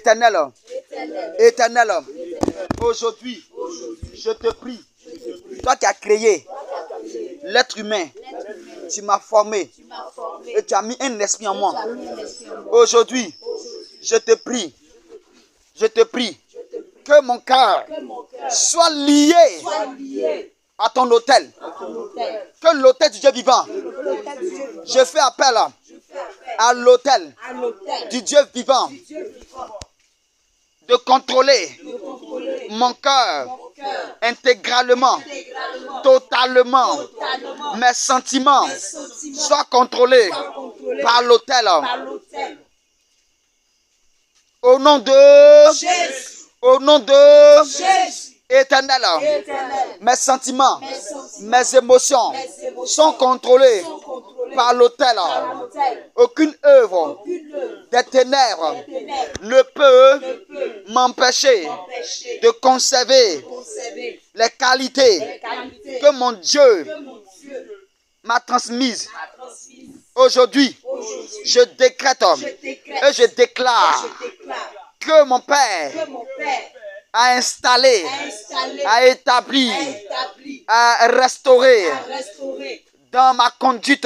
Éternel, éternel, aujourd'hui, je te prie, toi qui as créé l'être humain, tu m'as formé et tu as mis un esprit en moi. Aujourd'hui, je te prie que mon cœur soit lié à ton autel, que l'autel du Dieu vivant, je fais appel à l'autel du Dieu vivant de contrôler mon cœur intégralement, totalement. Mes sentiments soient contrôlés par l'autel. Au nom de Jésus. Éternel, mes sentiments, mes émotions sont contrôlés par l'autel. Aucune œuvre des ténèbres ne peut m'empêcher de conserver les qualités que mon Dieu m'a transmises. Aujourd'hui, je décrète et je déclare que mon Père a installé, a établi, a restauré dans ma conduite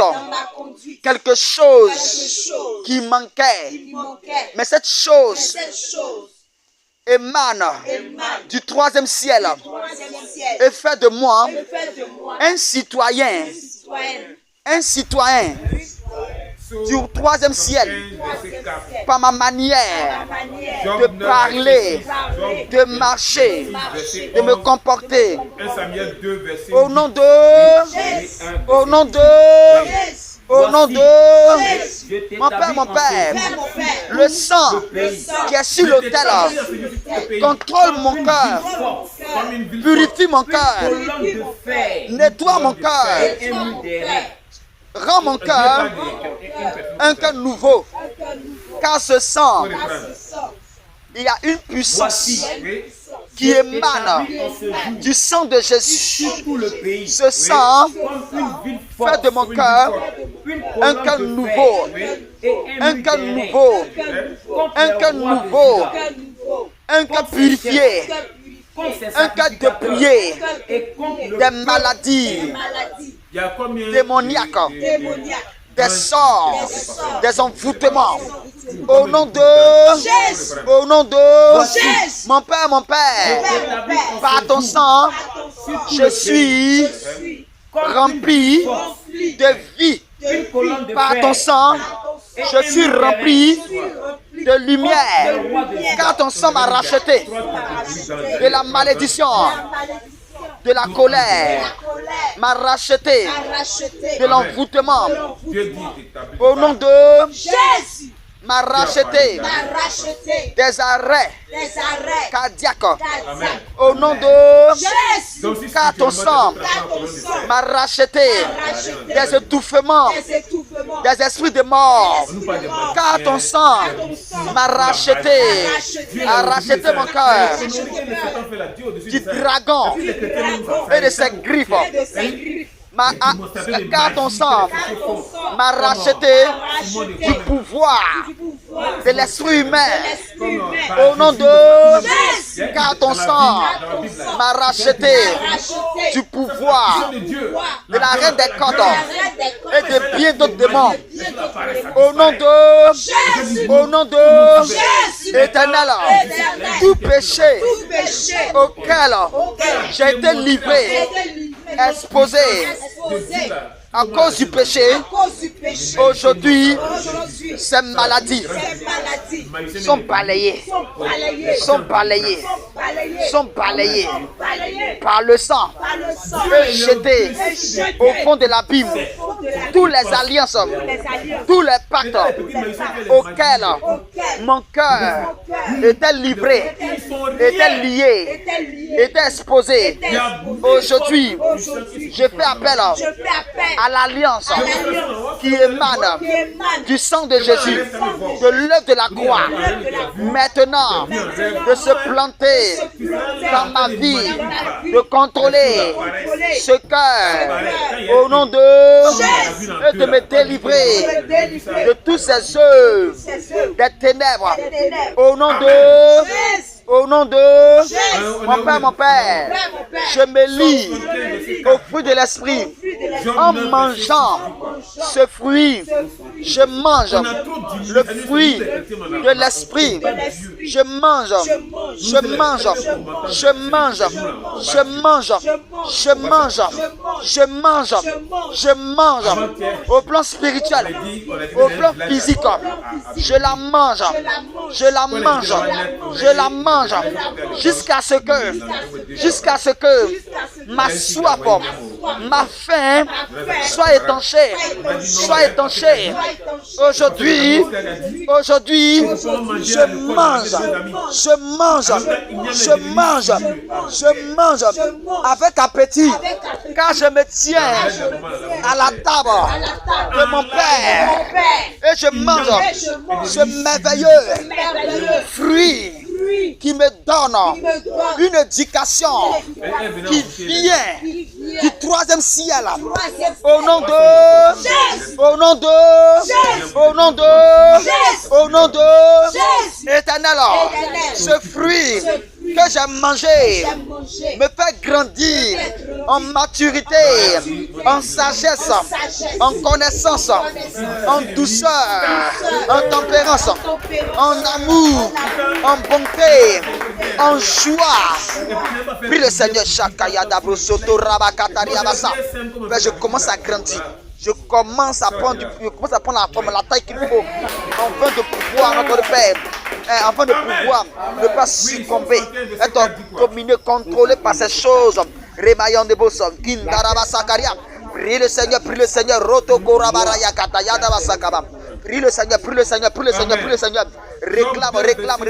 quelque chose qui manquait. Mais cette chose émane du troisième ciel et fait de moi un citoyen du troisième ciel par ma manière de parler, de marcher, de me comporter. Au nom de mon Père, le sang qui est sur l'autel contrôle mon cœur, purifie mon cœur, nettoie mon cœur, rends mon cœur un cœur nouveau, car ce sang, il y a une puissance qui émane du sang de Jésus. Ce sang fait de mon cœur un cœur nouveau, un cœur nouveau, un cœur nouveau, un cœur purifié, un cœur dépouillé des maladies démoniaques, des sorts, des envoûtements. Au nom de mon Père, par ton sang, je suis rempli de vie. Par ton sang, je suis rempli de lumière, car ton sang m'a racheté de la malédiction, de la colère, m'a racheté de l'envoûtement. Au nom de Jésus, m'a racheté des arrêts cardiaques. Au nom de Jésus, car ton sang m'a racheté des étouffements, des esprits de mort. Car ton sang m'a racheté, a racheté mon cœur du dragon et de ses griffes. Car ton sang m'a racheté du pouvoir de l'esprit humain. Au nom de Jésus, car ton sang m'a racheté du pouvoir de la reine des côtes et de bien d'autres démons. Au nom de Jésus, éternel, tout péché auquel j'ai été livré, exposé à cause du péché, aujourd'hui, ces maladies sont balayées par le sang et jetées au fond de l'abîme. Tous les alliances, tous les pactes auxquels mon cœur était livré, était lié, était exposé, aujourd'hui, je fais appel à l'alliance qui émane du sang de Jésus, de l'œuvre de la croix, maintenant de se planter dans ma vie, de contrôler ce cœur au nom de et de me délivrer de tous ces œuvres des ténèbres au nom de mon Père, je me lie au fruit de l'esprit. En mangeant ce fruit, je mange le fruit de l'esprit. Je mange au plan spirituel, au plan physique. Je la mange jusqu'à ce que ma soif, ma faim soit étanchée. Aujourd'hui, je mange avec appétit, car je me tiens à la table de mon Père et je mange ce merveilleux fruit qui me donne une éducation qui vient du troisième ciel. Au nom de Éternel, ce fruit que j'ai mangé me fait grandir en maturité, en sagesse, en connaissance, en douceur, en tempérance, en amour, en bonté, en joie. Prie le Seigneur. Je commence à grandir. Je commence à prendre la forme, la taille qu'il faut, afin de pouvoir, notre Père, afin de pouvoir ne pas succomber, être dominé, contrôlé par ces choses. Rémaillant de Bosson, Kindaraba Sakaria. Prie le Seigneur, Roto Korabaraya Katayada Vasakaba. Prie le Seigneur. Réclame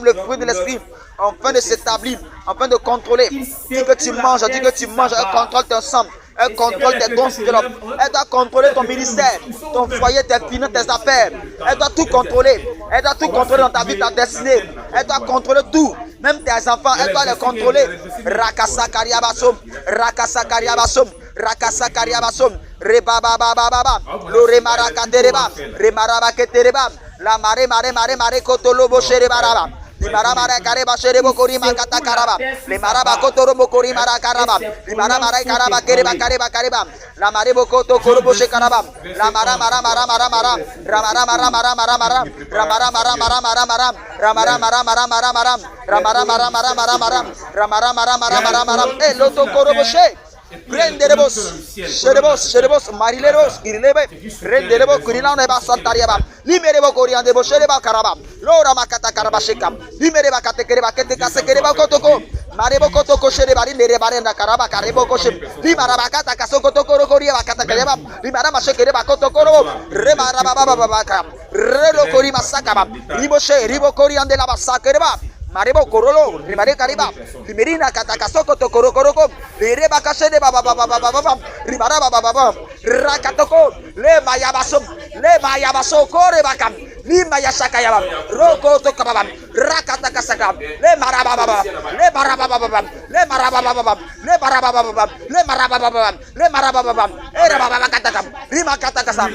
le fruit de l'esprit, afin de s'établir, afin de contrôler. Dis que tu manges, elle contrôle ton sang. Elle contrôle tes dons de l'homme. Elle doit contrôler ton ministère, ton foyer, tes finances, tes affaires. Elle doit tout contrôler. Elle doit tout contrôler dans ta vie, ta destinée. Elle doit contrôler tout. Même tes enfants, elle doit les contrôler. Rakasa Kariabasom. Rebababababa. Loremarakatereba. Remarabakatereba. La mare kotolobo sherebaraba. Limarabara kareba sherebo korima kata karaba. Limaraba kotorobo korima karaba. Limarabara karaba kareba. La marebo koto korobo shekaraba. La mara. E loto korobo she. Prenderebos, Sherebos, Marileros, Irilebe, Renderebo, Kurinane Basantariaba, Limerebo Coriandebo, Shereba Karaba, Lora Makata Karabasheka, Limereba Katekereba, Ketekasekereba Kotoko, Marebo Kotoko Sherebari, Nerebarenda Karaba, Karebo Koshim, Limarabakata Kasoko Tokoro Korea, Katakareba, Limarama Shekereba Kotokoro, Remarabababaka, Relo Korima Sakaba, Riboshe, Ribo Coriandela Basakereba. Marebo Korolo, Rimare Kariba, Limerina Katakasoko Tokoroko, Lireba Kashede Baba, Ribaraba Baba, Rakatoko, Le Mayabaso, Korebakam, Lima Yashakayaba, Roko Tokabam, Rakatakasakam, Le Marababa, Erababakatakam, Rima Katakasam.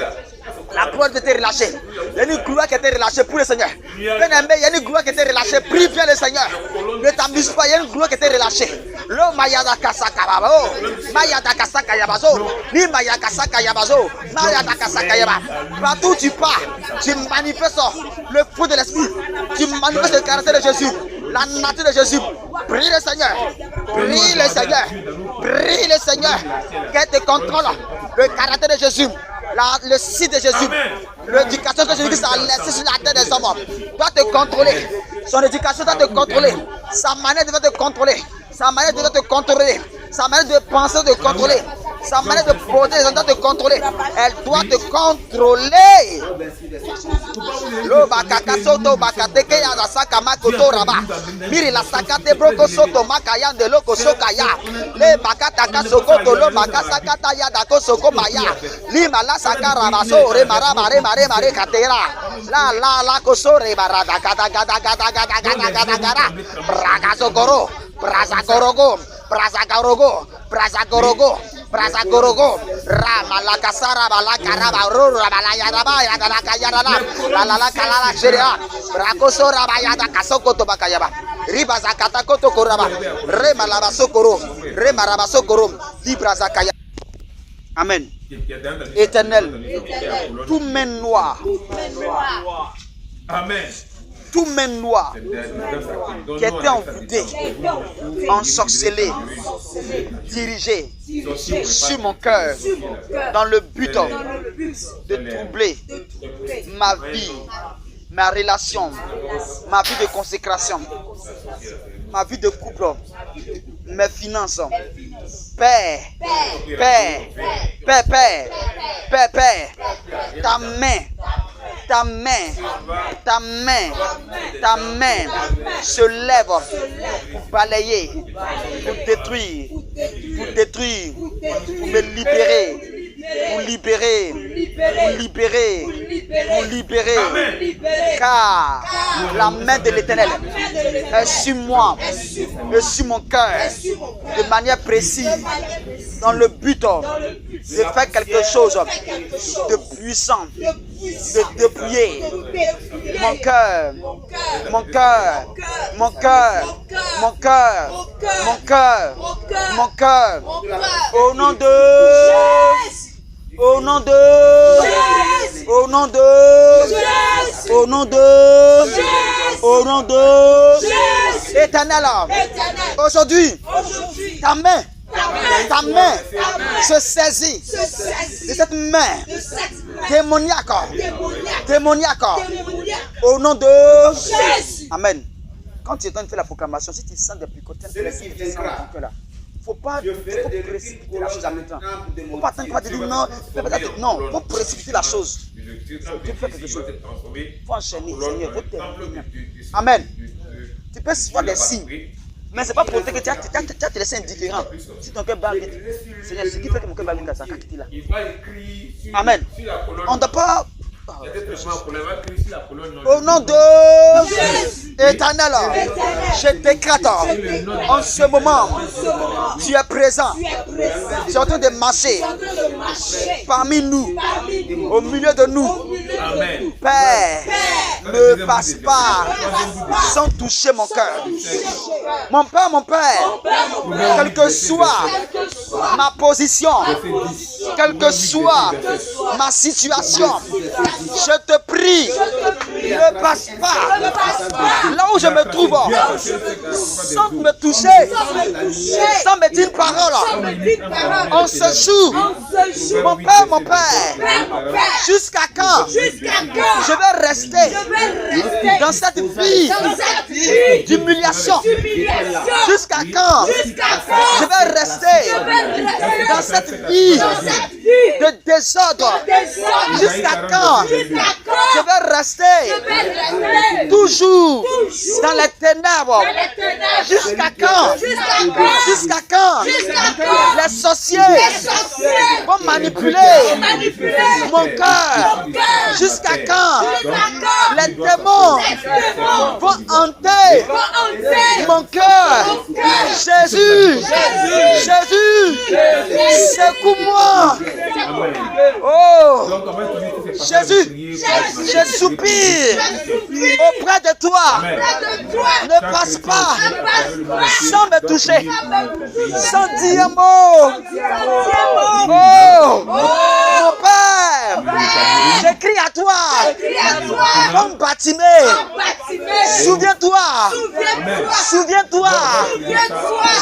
La gloire qui était relâchée. Il y a une gloire qui était relâchée pour le Seigneur. Bien-aimé, il y a une gloire qui était relâchée. Prie bien le Seigneur. Ne t'amuse pas, il y a une gloire qui était relâchée. Lo Mayada Kasaka Babao. Mayada Kasaka Yabazo. Ni Maya Kasaka Yabazo. Mayada Kasaka Yaba. Partout où tu pars, tu manifestes le fruit de l'esprit. Tu manifestes le caractère de Jésus. La nature de Jésus. Prie le Seigneur. Prie le Seigneur. Qu'elle te contrôle le caractère de Jésus. Le site de Jésus, l'éducation que Jésus a laissée sur la terre des hommes, doit te contrôler. Son éducation doit te contrôler. Sa manière de te contrôler. Sa manière de te contrôler. Sa manière de penser de te contrôler. Sa manière de poser les gens doit te contrôler. Elle doit te contrôler. Lo bakaka soto bakateke ya la saka makoto raba. Miri la sakate broko soto makaya de loko sokaya. Le bakata kasokoto lo bakasa kata ya dako soko maya. Lima la saka rabaso re mare katera. La kosore barada gada. Braga sokoro. Braza korogo. Brazagorogo, Brazagorogo, Brazagorogo, Ramalakasara, Balakaraba, Rabalayaraba, Yadalakayaraba, Lalalakalala, Sheria, Rakosora, Bayada, Kasoko Tobakayaba, Ribazakatakoto Koraba, Remalabasokoro, Remarabasokoro, Librazakaya. Amen. Éternel, tout main noire. Amen. Tout main noire qui était envoûté, ensorcelé, dirigé sur mon cœur dans le but de troubler ma vie, ma relation, ma vie de consécration, ma vie de couple, mes finances. Père, Père, Père, Père, Père, Père, ta main, ta main, ta main, ta main se lève pour balayer, pour détruire, pour détruire, pour me libérer, pour libérer, pour libérer, pour libérer, car la main de l'Éternel est sur moi, et sur mon cœur, de manière précise, dans le but de faire quelque chose de puissant, de dépouiller mon cœur, mon cœur, mon cœur, mon cœur, mon cœur, mon cœur, au nom de, au nom de, au nom de, au nom de, au nom de, Éternel, aujourd'hui, ta main se saisit de cette main démoniaque, au nom de Jésus. Amen. Quand tu es en train de faire la proclamation, si tu sens des picotins, il ne faut pas précipiter la chose en même temps. Il ne faut pas attendre qu'on va te dire non, non, il faut précipiter la chose. Tu fais quelque chose. Il faut enchaîner, Seigneur, il faut terminer. Amen. Tu peux faire des signes. Mais ce n'est pas pour te que tu as te laissé indifférent. Si ton cœur bat vite, Seigneur, ce qui fait que mon cœur bat vite, ça a quitté là. Amen. On ne doit pas. Au nom de Éternel, je décrète en ce moment, tu es présent, tu es en train de marcher parmi nous, au milieu de nous. Père, ne passe pas sans toucher mon cœur. Mon Père, quelle que soit ma position, quelle que soit ma situation, je te prie, ne passe pas là où je me trouve, sans me toucher, sans me dire une parole. En ce jour, mon Père, jusqu'à quand je vais rester dans cette vie d'humiliation? Jusqu'à quand je vais rester dans cette vie de désordre? Jusqu'à quand je vais rester toujours dans les ténèbres? Jusqu'à quand? Jusqu'à quand les sorciers vont manipuler mon cœur? Jusqu'à quand les démons vont hanter mon cœur? Jésus, secoue-moi. Oh, Jésus, je soupire auprès de toi. Ne passe pas sans me toucher, sans dire un mot. Oh, mon Père, je crie à toi comme Bartimée. Souviens-toi,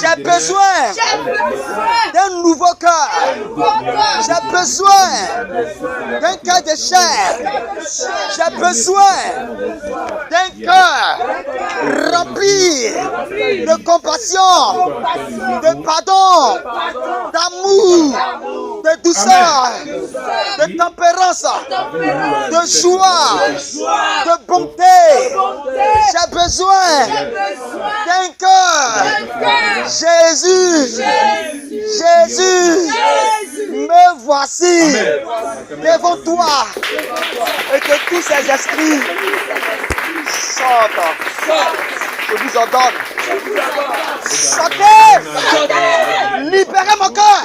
j'ai besoin d'un nouveau cœur. J'ai besoin d'un cœur de chair. J'ai besoin d'un cœur rempli de compassion, de pardon, d'amour, de douceur, de tempérance, de joie, de bonté. J'ai besoin d'un cœur. Jésus, me voici devant toi et que tous ces esprits sortent. Je vous ordonne Sortez. Libérez mon cœur.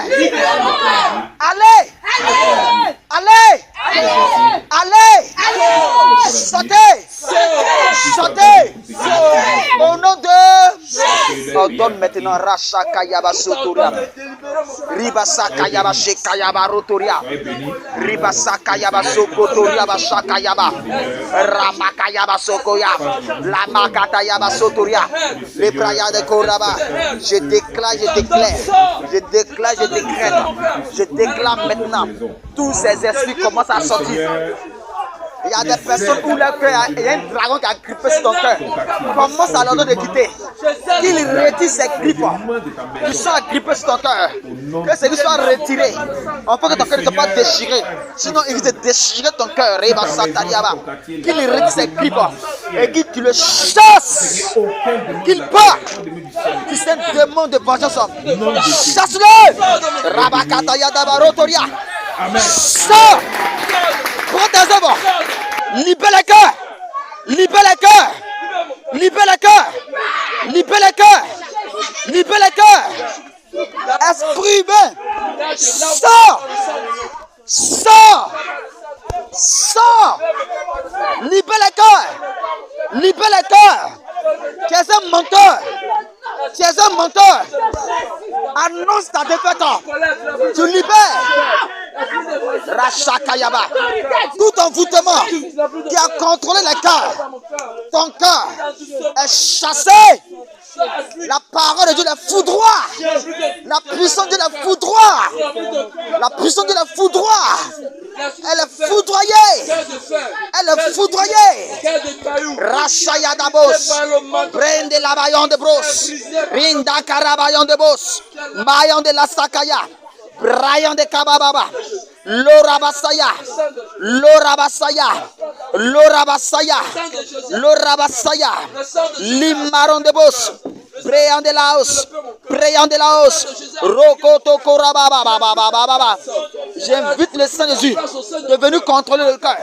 Allez. Allez. Allez. Sortez. Sortez. Au nom de... Ordonne maintenant Racha Kayaba Sotoria. Ribasa Kayaba Shekayaba Rotoria. Ribasa Kayaba Sokotoria Bashakayaba. Ramakayaba Sokoya. La Makatayaba Sotoria. Les Braya de Koraba. Je déclare, je déclare. Je déclare, je décrète. Je déclare maintenant. Tous ces esprits commencent à sortir. Il y a des personnes où leur cœur, il y a un dragon qui a grippé sur ton cœur. Commence à leur donner de quitter. Qu'il retire ses grippes. Qu'ils soient grippés sur ton cœur. Que ces grippes soient retirées. Enfin que ton cœur ne soit pas déchiré. Sinon, il risque de déchirer ton cœur. Qu'il retire ses grippes. Et qu'il le chasse. Qu'il part. Si c'est un démon de vengeance, chasse-le. Rabakataya Dabarotoria. Sors. Prends tes œuvres. Libère les cœurs. Libère les cœurs. Libère les cœurs. Libère les cœurs. Libère les cœurs. Esprit humain. Sors. Sors. Sors. Libère les cœurs. Libère les cœurs. Tu es un menteur. Tu es un menteur. Annonce ta défaite. Tu libères. Rachakayaba. Tout envoûtement qui a contrôlé les cœurs. Ton cœur est chassé. La parole de Dieu la foudroie. La puissance de la foudroie. La puissance de la foudroie. Elle est foudroyée. Elle est foudroyée. Rachayadabos. Prende la bayon de bros. Rinda karabayon de bos. Mayon de la sakaya. Brian de Kabababa. Lorabasaya. Lorabasaya. Lorabasaya. Lorabasaya. Limaron de bos. Brian de Laos. Brian de Laos. Rokoto Korababa. J'invite le Saint Jésus de venir contrôler le cœur,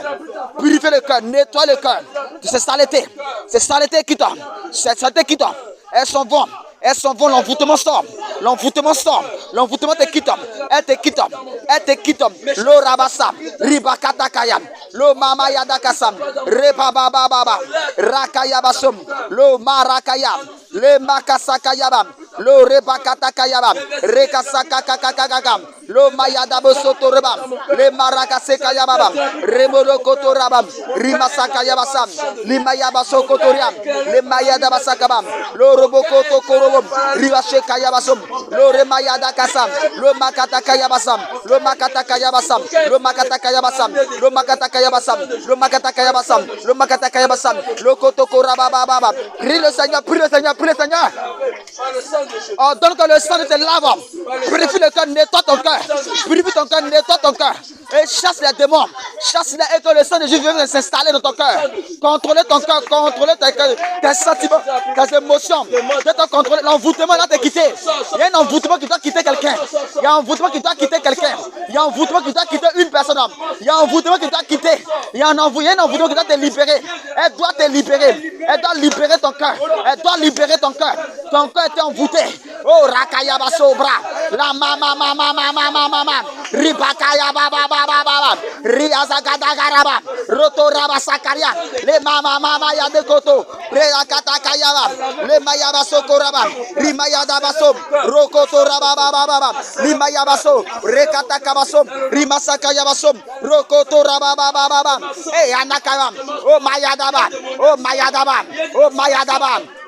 purifier le cœur, nettoyer le cœur de ces saletés. Ces saletés qui tombent. Ces saletés qui tombent. Elles sont bonnes. Elles s'en vont, l'envoûtement sort. L'envoûtement sort. L'envoûtement te quitte. Elle te quitte. Elle te quitte. Lo rabasa. Ribakata kayam. Lo mama yadakasam. Rebabababa. Rakayabasum. Lo marakayam. Le makasakayabam. Lo rebakata kayabam. Rekasakakakakakam. Lo mayadabosotorabam. Le marakasekayabam. Remorokotorabam. Rimasakayabasam. Limayabasokotoriam. Le mayadabasakabam. Lo robokoto koro. Rivache Kayabasum, Lore Mayada Kasam, Lo Makata Kayabasam, Lo Makata Kayabasam, Lo Makata Kayabasam, Lo Makata Kayabasam, Lo Makata Kayabasam, Lo Makata Kayabasam, Lo Kotoko Rababa. Prie le Seigneur, prie le Seigneur, prie le Seigneur. Ordonne que le sang te lave. Purifie le cœur, nettoie ton cœur. Purifie ton cœur, nettoie ton cœur. Et chasse les démons. Chasse-les et que le sang de Jésus vienne s'installer dans ton cœur. Contrôler ton cœur, contrôler tes sentiments, tes émotions. De te contrôler. L'envoûtement doit te quitter. Il y a un envoûtement qui doit quitter quelqu'un. Il y a un envoûtement qui doit quitter quelqu'un. Il y a un envoûtement qui doit quitter une personne. Il y a un envoûtement qui doit quitter. Il y a un envoûtement qui doit te libérer. Elle doit te libérer. Elle doit libérer ton cœur. Elle doit libérer ton cœur. Ton cœur était envoûté. Oh, Rakayaba Sobra. La mama. Ribakaya baba. Riazagadagaraba. Roto Rabasakaria. Le mama yadekoto. Reakata Kayaba. Le Mayaba Sokoraba. Rimayada Baso. Rokoto Rababa. Limayabaso. Rekata Kabaso. Rimasakayabaso. Rokoto Rababa. Hey, Anakayam. Oh, Mayadaba.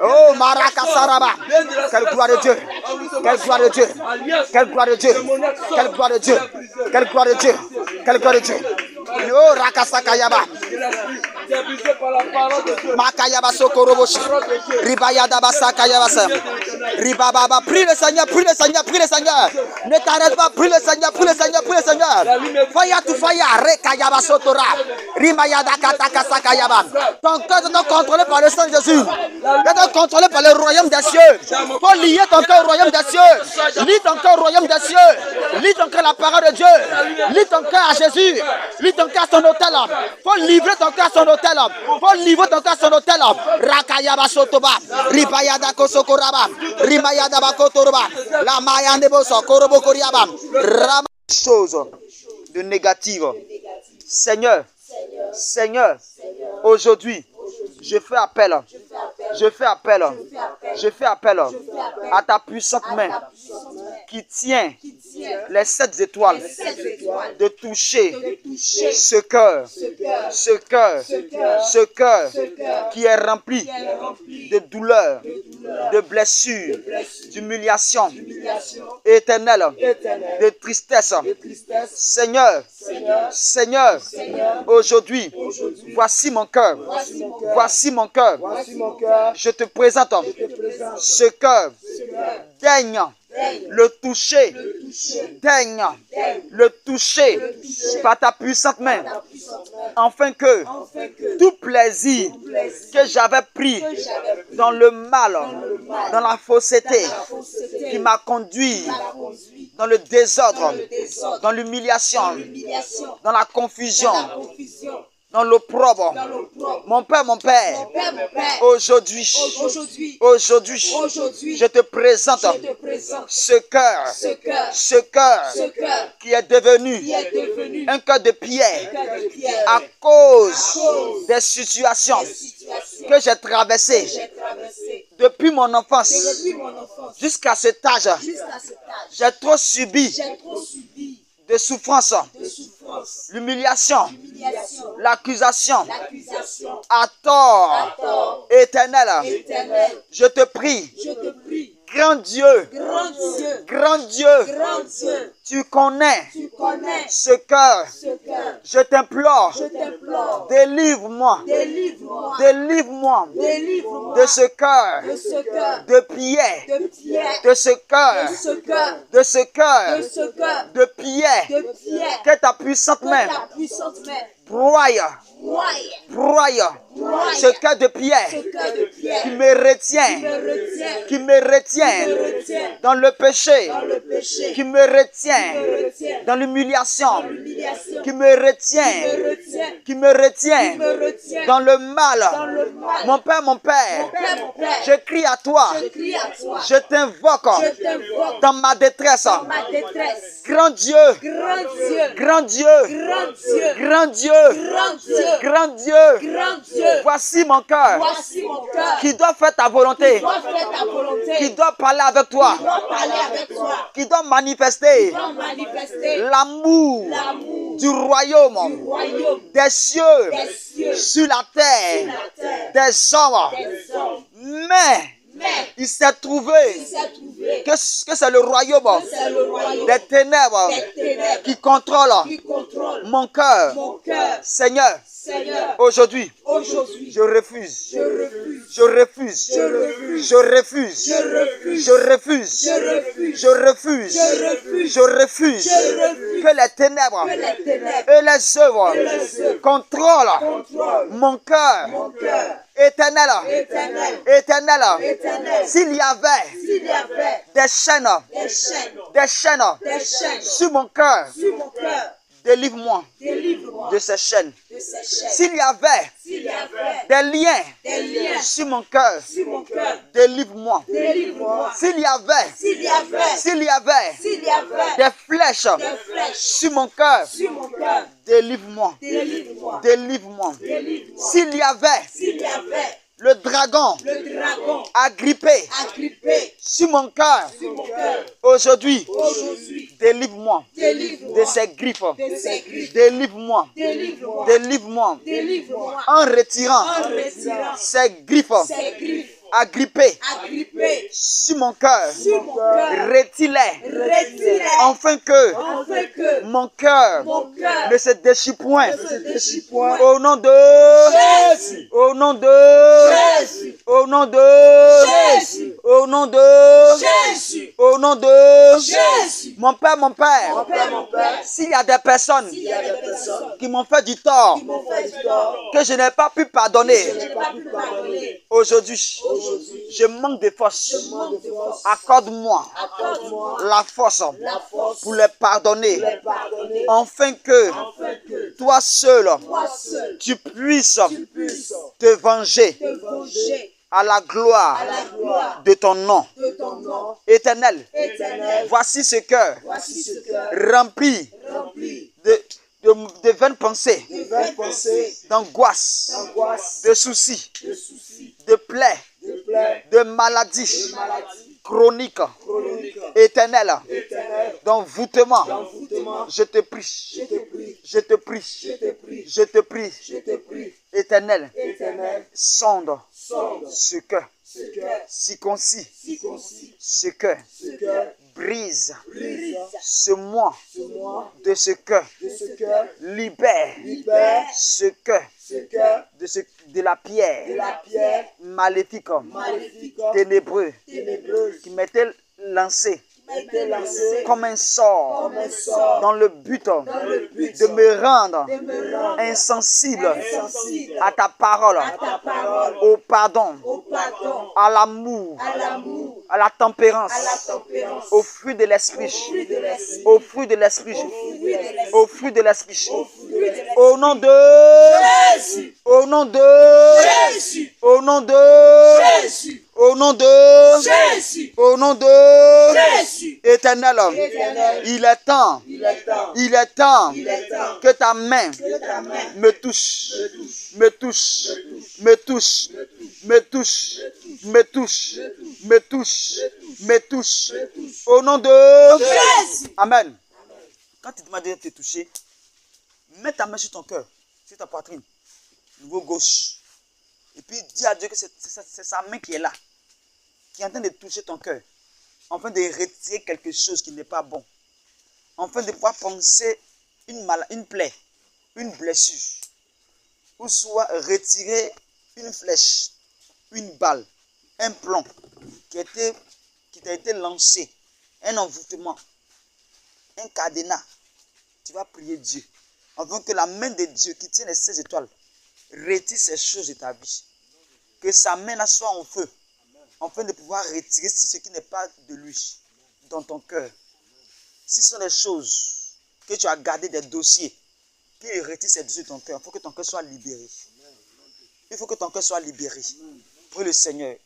Oh, Marakasaraba. Quelle gloire de Dieu. Quelle gloire de Dieu. Quelle gloire de Dieu. Quelle gloire de Dieu. Quelle gloire de Dieu. Quelle gloire de Dieu. Oh, Rakasakayaba. Makayaba Sokoroboshi. Ribayada Basakayabasa. Ribababa, prie le Seigneur, prie le Seigneur, prie le Seigneur. Ne t'arrête pas, prie le Seigneur, prie le Seigneur, prie le Seigneur. Faya tu faya, rekayaba sotora. Rimayada kataka sakayaba. Ton cœur est contrôlé par le sang de Jésus. Il est contrôlé par le royaume des cieux. Faut lier ton cœur au royaume des cieux. Lis ton cœur au royaume des cieux. Lis ton cœur à la parole de Dieu. Lis ton cœur à Jésus. Lis ton cœur à son hôtel. Faut livrer ton cœur à son hôtel. Faut livrer ton cœur à son hôtel. Rakayaba sotoba. Ribayada kosokoraba. Rimayada bakotoroba. La mayande boso. Korobo koriaba. Rama. Chose de négative. Seigneur. Seigneur. Aujourd'hui. Je fais appel à ta puissante main qui tient les 7 étoiles de toucher ce cœur qui est rempli de douleurs, de blessures, d'humiliation éternelle, de tristesse. Seigneur, aujourd'hui, voici mon cœur. Voici mon cœur. Je te présente ce cœur. Daigne le toucher. Daigne le toucher par ta puissante main. Afin que tout plaisir que j'avais pris dans le mal, dans la fausseté, qui m'a conduit dans le désordre, dans l'humiliation, dans la confusion, dans l'opprobre. Mon Père, aujourd'hui, je te présente ce cœur qui est devenu un cœur de pierre à cause des situations que j'ai traversées depuis mon enfance jusqu'à cet âge. J'ai trop subi de souffrance, l'humiliation, l'accusation, à tort, éternel. Je te prie, grand Dieu, tu connais ce cœur. Je t'implore, délivre-moi de ce cœur de pierre, de ce cœur de pierre, que ta puissante main broye ce cœur de pierre qui me retient dans le péché, qui me retient dans l'humiliation, qui me retient dans le mal. Mon Père, je crie à toi, je t'invoque dans ma détresse. Grand Dieu, voici mon cœur qui doit faire ta volonté, qui doit parler avec toi, qui doit manifester l'amour du royaume des cieux sur la terre des hommes. Mais il s'est trouvé que c'est le royaume des ténèbres qui contrôle mon cœur. Seigneur, aujourd'hui, je refuse que les ténèbres et les œuvres contrôlent mon cœur. Éternel, s'il y avait des chaînes sur mon cœur, délivre-moi de ces chaînes. S'il y avait des liens sur mon cœur, délivre-moi. S'il y avait des flèches sur mon cœur, délivre-moi. S'il y avait le dragon agrippé sur mon cœur, aujourd'hui, délivre-moi de ces griffes. Délivre-moi en retirant ces griffes agrippés sur mon cœur. Retire-les afin que mon cœur ne se déchire point. Au nom de Jésus. Au nom de Jésus. Au nom de Jésus. Au nom de Jésus. Au nom de Jésus. Mon Père, s'il y a des personnes qui m'ont fait du tort, que je n'ai pas pu pardonner, aujourd'hui, je manque de force. Accorde-moi la force pour les pardonner, afin que toi seul, tu puisses te venger à la gloire de ton nom. Éternel, voici ce cœur rempli de vaines pensées, d'angoisse, de soucis, de plaies, de maladies chroniques. Éternel, d'envoûtement, je te prie, je te prie, je te prie, Éternel, sonde ce cœur, circoncis ce cœur, brise ce moi de ce cœur, libère ce cœur de la pierre maléfique, ténébreux, qui m'était lancé comme un sort dans le but de me rendre insensible à ta parole, au pardon, à l'amour, à la tempérance, au fruit de l'esprit, au fruit de l'esprit, au fruit de l'esprit. Au nom de Jésus, au nom de Jésus, au nom de Jésus, au nom de Jésus, au nom de Jésus. Éternel, il est temps que ta main me touche, me touche, me touche, me touche, me touche, me touche, me touche. Au nom de Jésus. Amen. Quand tu demandes de te toucher, mets ta main sur ton cœur, sur ta poitrine, niveau gauche. Et puis dis à Dieu que c'est sa main qui est là, qui est en train de toucher ton cœur, afin de retirer quelque chose qui n'est pas bon, afin de pouvoir penser une plaie, une blessure, ou soit retirer une flèche, une balle, un plomb qui t'a été lancé, un envoûtement, un cadenas. Tu vas prier Dieu, afin que la main de Dieu qui tient les 16 étoiles retire ces choses de ta vie. Que sa main là soit en feu, afin de pouvoir retirer ce qui n'est pas de lui dans ton cœur. Si ce sont des choses que tu as gardées, des dossiers, qu'il retire ces dossiers de ton cœur, il faut que ton cœur soit libéré. Il faut que ton cœur soit libéré. Prie le Seigneur.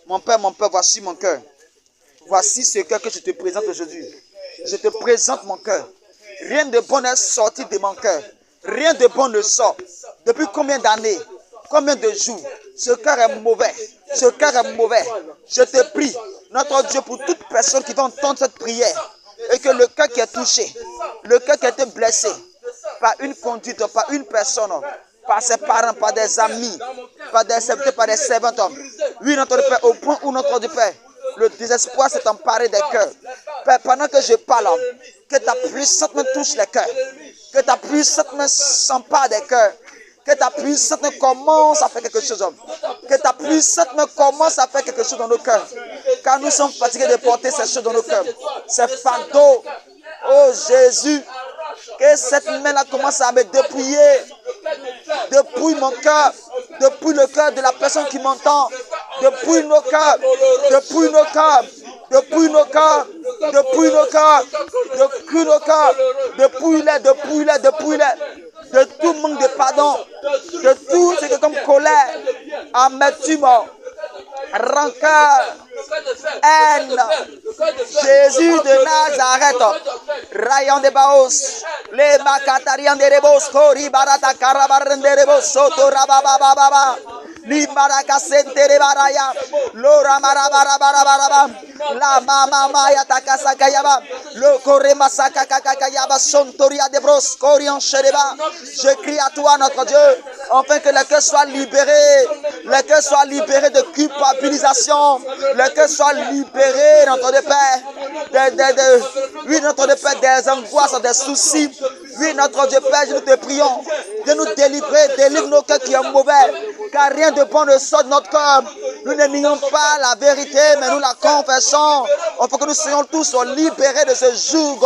Mon Père, voici mon cœur. Voici ce cœur que je te présente aujourd'hui. Je te présente mon cœur. Rien de bon n'est sorti de mon cœur. Rien de bon ne sort. Depuis combien d'années, combien de jours, ce cœur est mauvais. Ce cœur est mauvais. Je te prie, notre Dieu, pour toute personne qui va entendre cette prière, et que le cœur qui est touché, le cœur qui a été blessé par une conduite, par une personne, par ses parents, par des amis, par des serviteurs, par des servantes. Oui, notre Père, au point où notre Père, le désespoir s'est emparé des cœurs. Père, pendant que je parle, que ta puissante main touche les cœurs. Que ta puissante main s'empare des cœurs. Que ta puissante main commence à faire quelque chose. Que ta puissante main commence à faire quelque chose dans nos cœurs. Car nous sommes fatigués de porter ces choses dans nos cœurs. Ces fardeaux. Oh Jésus, que cette main-là commence à me dépouiller. Dépouille mon cœur. Dépouille le cœur de la personne qui m'entend. Dépouille nos cœurs. Dépouille nos cœurs. Dépouille nos cœurs. Dépouille nos cœurs. Dépouille nos cœurs. Dépouille-les, dépouille-les, dépouille-les. De tout manque de pardon. De tout ce qui est comme colère. Amertume. Rancœur. Haine. Jésus de Nazareth. Rayon de Baos. Les Makatarian de Rebos. Kori Barata Karabaran de Rebos. Soto Rabababa. Libaraka sentere baraya. Lora marabarabaraba. La mama maya takasakayaba. Le korema sakakakayaba sontoria de bros korian shereba. Je crie à toi, notre Dieu, afin que le cœur soit libéré. Le cœur soit libéré de culpabilisation. Le cœur soit libéré, notre Père. Oui, notre Père, des angoisses, des soucis. Oui, notre Dieu Père, nous te prions de nous délivrer, délivre nos cœurs qui sont mauvais, car rien de bon ne sort de notre cœur. Nous ne nions pas la vérité, mais nous la confessons. Il faut que nous soyons tous libérés de ce joug,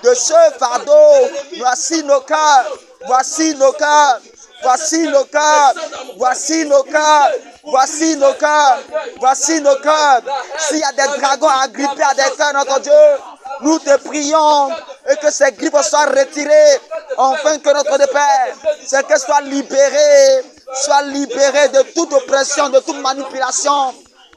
de ce fardeau. Voici nos cœurs, voici nos cœurs, voici nos cœurs, voici nos cœurs. Voici nos cœurs, voici nos cœurs. S'il y a des dragons agrippés à des cœurs, notre Dieu, nous te prions et que ces griffes soient retirées, afin que notre Père, c'est que soit libéré de toute oppression, de toute manipulation.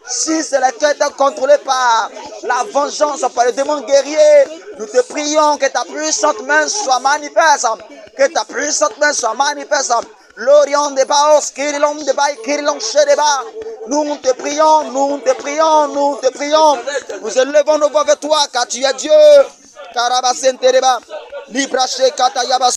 Si c'est le cœur est contrôlé par la vengeance, par le démon guerrier, nous te prions que ta puissante main soit manifeste, que ta puissante main soit manifeste. L'Orient de Baos, Kirilon de Baï, Kirilon Shedeba. Nous te prions, nous te prions, nous te prions. Nous élevons nos voix vers toi, car tu es Dieu. Karabasentereba, Librache Katayaba.